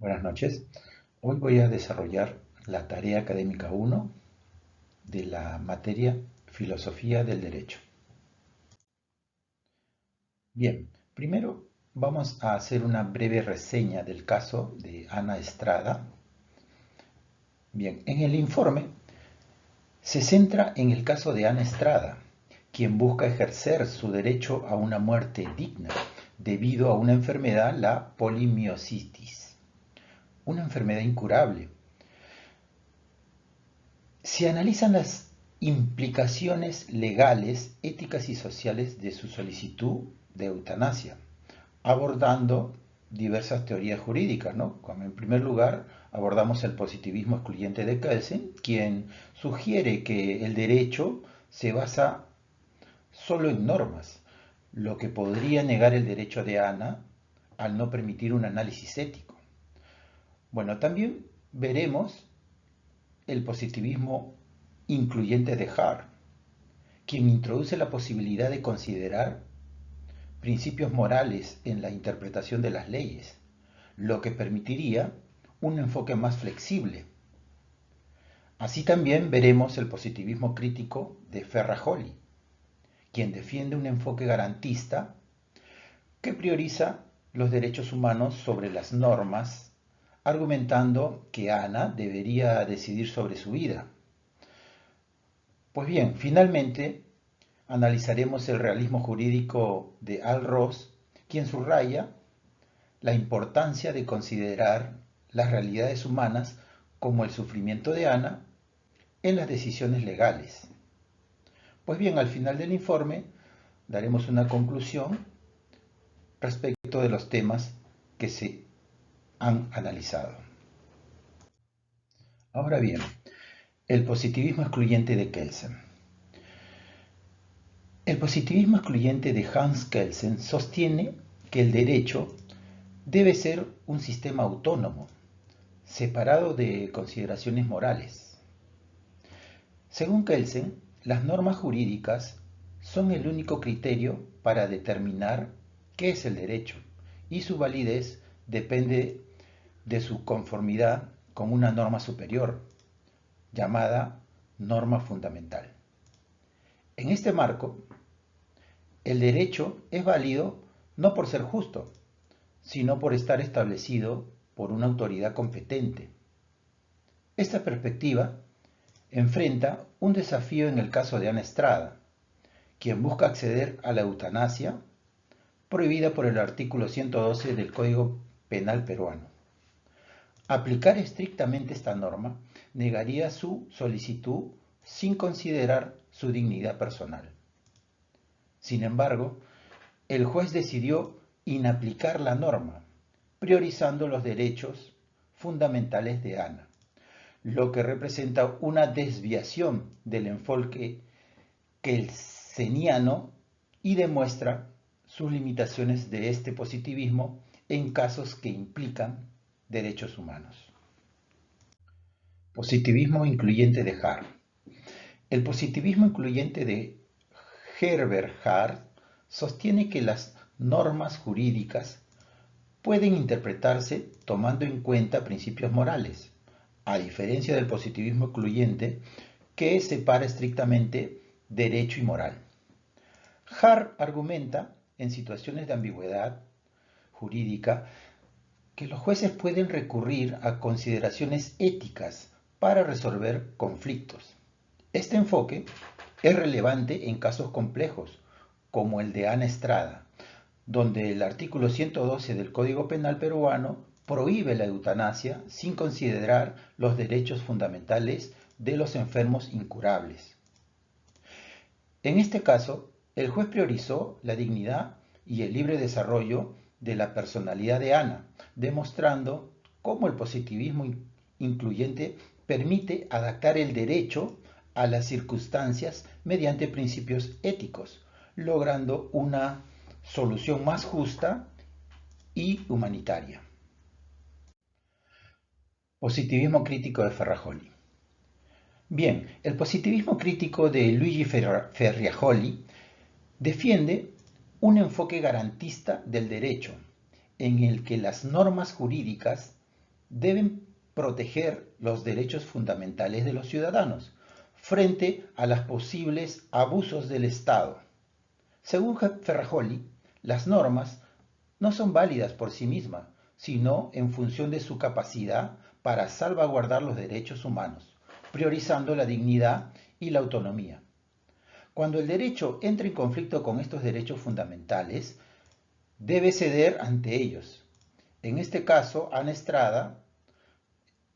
Buenas noches. Hoy voy a desarrollar la tarea académica 1 de la materia Filosofía del Derecho. Bien, primero vamos a hacer una breve reseña del caso de Ana Estrada. Bien, en el informe se centra en el caso de Ana Estrada, quien busca ejercer su derecho a una muerte digna debido a una enfermedad, la polimiositis, una enfermedad incurable. Se analizan las implicaciones legales, éticas y sociales de su solicitud de eutanasia, abordando diversas teorías jurídicas, ¿no? Como en primer lugar abordamos el positivismo excluyente de Kelsen, quien sugiere que el derecho se basa solo en normas, lo que podría negar el derecho de Ana al no permitir un análisis ético. Bueno, también veremos el positivismo incluyente de Hart, quien introduce la posibilidad de considerar principios morales en la interpretación de las leyes, lo que permitiría un enfoque más flexible. Así también veremos el positivismo crítico de Ferrajoli, quien defiende un enfoque garantista que prioriza los derechos humanos sobre las normas, argumentando que Ana debería decidir sobre su vida. Pues bien, finalmente analizaremos el realismo jurídico de Al Ross, quien subraya la importancia de considerar las realidades humanas como el sufrimiento de Ana en las decisiones legales. Pues bien, al final del informe daremos una conclusión respecto de los temas que se han analizado. Ahora bien, el positivismo excluyente de Kelsen. El positivismo excluyente de Hans Kelsen sostiene que el derecho debe ser un sistema autónomo, separado de consideraciones morales. Según Kelsen, las normas jurídicas son el único criterio para determinar qué es el derecho, y su validez depende de su conformidad con una norma superior, llamada norma fundamental. En este marco, el derecho es válido no por ser justo, sino por estar establecido por una autoridad competente. Esta perspectiva enfrenta un desafío en el caso de Ana Estrada, quien busca acceder a la eutanasia prohibida por el artículo 112 del Código Penal peruano. Aplicar estrictamente esta norma negaría su solicitud sin considerar su dignidad personal. Sin embargo, el juez decidió inaplicar la norma, priorizando los derechos fundamentales de Ana, lo que representa una desviación del enfoque kelseniano y demuestra sus limitaciones de este positivismo en casos que implican derechos humanos. Positivismo incluyente de Hart. El positivismo incluyente de Herbert Hart sostiene que las normas jurídicas pueden interpretarse tomando en cuenta principios morales, a diferencia del positivismo excluyente que separa estrictamente derecho y moral. Hart argumenta, en situaciones de ambigüedad jurídica, que los jueces pueden recurrir a consideraciones éticas para resolver conflictos. Este enfoque es relevante en casos complejos, como el de Ana Estrada, donde el artículo 112 del Código Penal peruano prohíbe la eutanasia sin considerar los derechos fundamentales de los enfermos incurables. En este caso, el juez priorizó la dignidad y el libre desarrollo de la personalidad de Ana, demostrando cómo el positivismo incluyente permite adaptar el derecho a las circunstancias mediante principios éticos, logrando una solución más justa y humanitaria. Positivismo crítico de Ferrajoli. Bien, el positivismo crítico de Luigi Ferrajoli defiende un enfoque garantista del derecho, en el que las normas jurídicas deben proteger los derechos fundamentales de los ciudadanos frente a los posibles abusos del Estado. Según Ferrajoli, las normas no son válidas por sí mismas, sino en función de su capacidad para salvaguardar los derechos humanos, priorizando la dignidad y la autonomía. Cuando el derecho entra en conflicto con estos derechos fundamentales, debe ceder ante ellos. En este caso, Ana Estrada,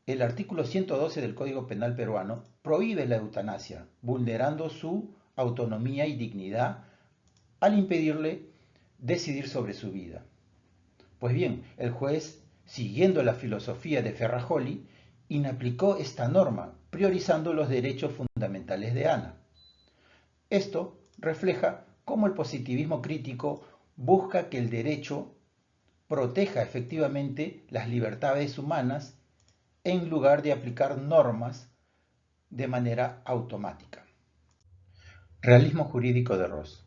el artículo 112 del Código Penal peruano prohíbe la eutanasia, vulnerando su autonomía y dignidad al impedirle decidir sobre su vida. Pues bien, el juez, siguiendo la filosofía de Ferrajoli, inaplicó esta norma, priorizando los derechos fundamentales de Ana. Esto refleja cómo el positivismo crítico busca que el derecho proteja efectivamente las libertades humanas en lugar de aplicar normas de manera automática. Realismo jurídico de Ross.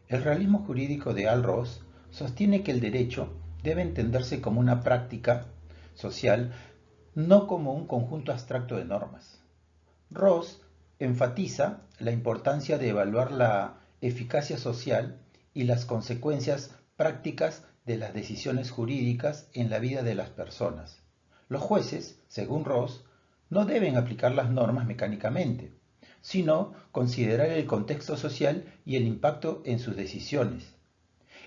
El realismo jurídico de Al Ross sostiene que el derecho debe entenderse como una práctica social, no como un conjunto abstracto de normas. Ross enfatiza la importancia de evaluar la eficacia social y las consecuencias prácticas de las decisiones jurídicas en la vida de las personas. Los jueces, según Ross, no deben aplicar las normas mecánicamente, sino considerar el contexto social y el impacto en sus decisiones.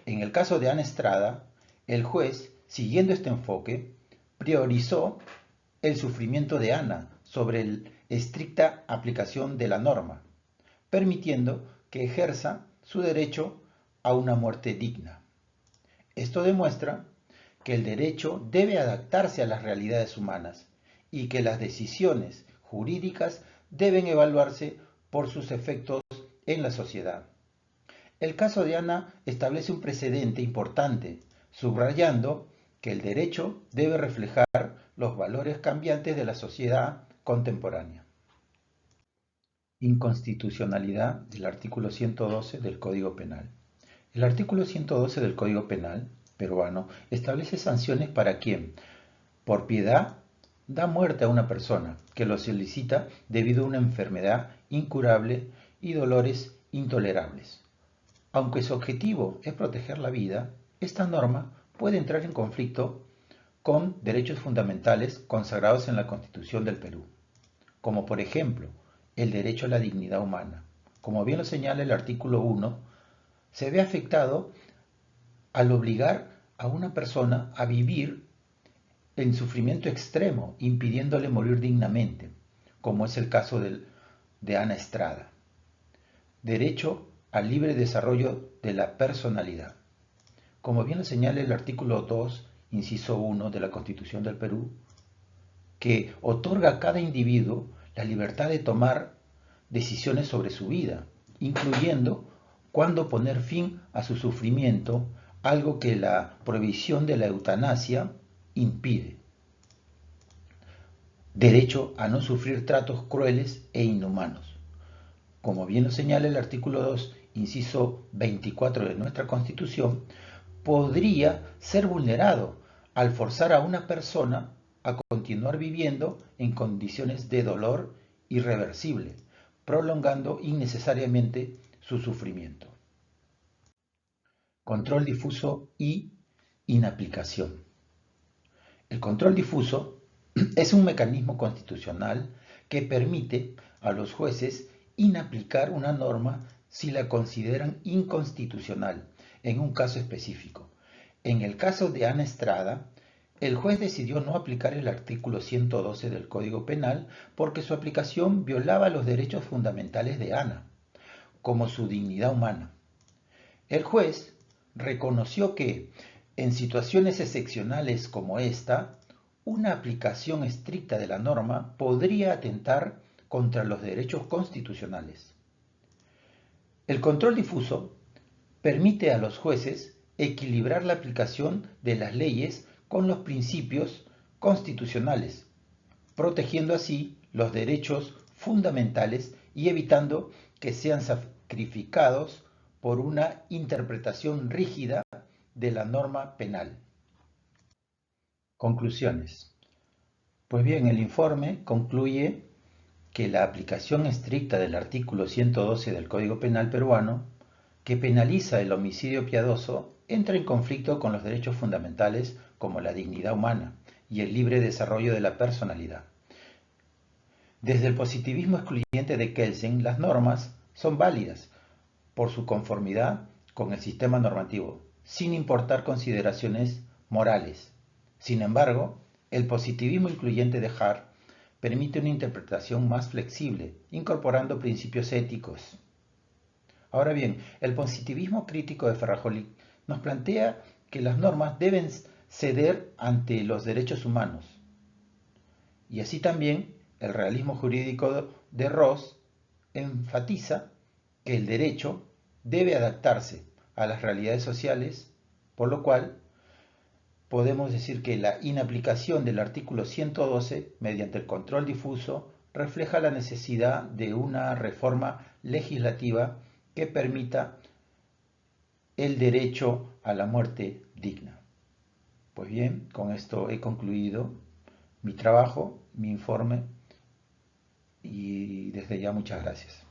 En el caso de Ana Estrada, el juez, siguiendo este enfoque, priorizó el sufrimiento de Ana sobre la estricta aplicación de la norma, permitiendo que ejerza su derecho a una muerte digna. Esto demuestra que el derecho debe adaptarse a las realidades humanas y que las decisiones jurídicas deben evaluarse por sus efectos en la sociedad. El caso de Ana establece un precedente importante, subrayando que el derecho debe reflejar los valores cambiantes de la sociedad contemporánea. Inconstitucionalidad del artículo 112 del Código Penal. El artículo 112 del Código Penal peruano establece sanciones para quien, por piedad, da muerte a una persona que lo solicita debido a una enfermedad incurable y dolores intolerables. Aunque su objetivo es proteger la vida, esta norma puede entrar en conflicto con derechos fundamentales consagrados en la Constitución del Perú, como por ejemplo el derecho a la dignidad humana. Como bien lo señala el artículo 1, se ve afectado al obligar a una persona a vivir en sufrimiento extremo, impidiéndole morir dignamente, como es el caso de Ana Estrada. Derecho al libre desarrollo de la personalidad. Como bien lo señala el artículo 2, inciso 1 de la Constitución del Perú, que otorga a cada individuo la libertad de tomar decisiones sobre su vida, incluyendo cuándo poner fin a su sufrimiento, algo que la prohibición de la eutanasia impide. Derecho a no sufrir tratos crueles e inhumanos. Como bien lo señala el artículo 2, inciso 24 de nuestra Constitución, podría ser vulnerado al forzar a una persona a continuar viviendo en condiciones de dolor irreversible, prolongando innecesariamente su sufrimiento. Control difuso y inaplicación. El control difuso es un mecanismo constitucional que permite a los jueces inaplicar una norma si la consideran inconstitucional en un caso específico. En el caso de Ana Estrada, el juez decidió no aplicar el artículo 112 del Código Penal porque su aplicación violaba los derechos fundamentales de Ana, como su dignidad humana. El juez reconoció que, en situaciones excepcionales como esta, una aplicación estricta de la norma podría atentar contra los derechos constitucionales. El control difuso permite a los jueces equilibrar la aplicación de las leyes con los principios constitucionales, protegiendo así los derechos fundamentales y evitando que sean sacrificados por una interpretación rígida de la norma penal. Conclusiones. Pues bien, el informe concluye que la aplicación estricta del artículo 112 del Código Penal peruano, que penaliza el homicidio piadoso, entra en conflicto con los derechos fundamentales como la dignidad humana y el libre desarrollo de la personalidad. Desde el positivismo excluyente de Kelsen, las normas son válidas por su conformidad con el sistema normativo, sin importar consideraciones morales. Sin embargo, el positivismo incluyente de Hart permite una interpretación más flexible, incorporando principios éticos. Ahora bien, el positivismo crítico de Ferrajoli nos plantea que las normas deben ceder ante los derechos humanos. Y así también el realismo jurídico de Ross enfatiza que el derecho debe adaptarse a las realidades sociales, por lo cual podemos decir que la inaplicación del artículo 112 mediante el control difuso refleja la necesidad de una reforma legislativa que permita el derecho a la muerte digna. Pues bien, con esto he concluido mi trabajo, mi informe, y desde ya muchas gracias.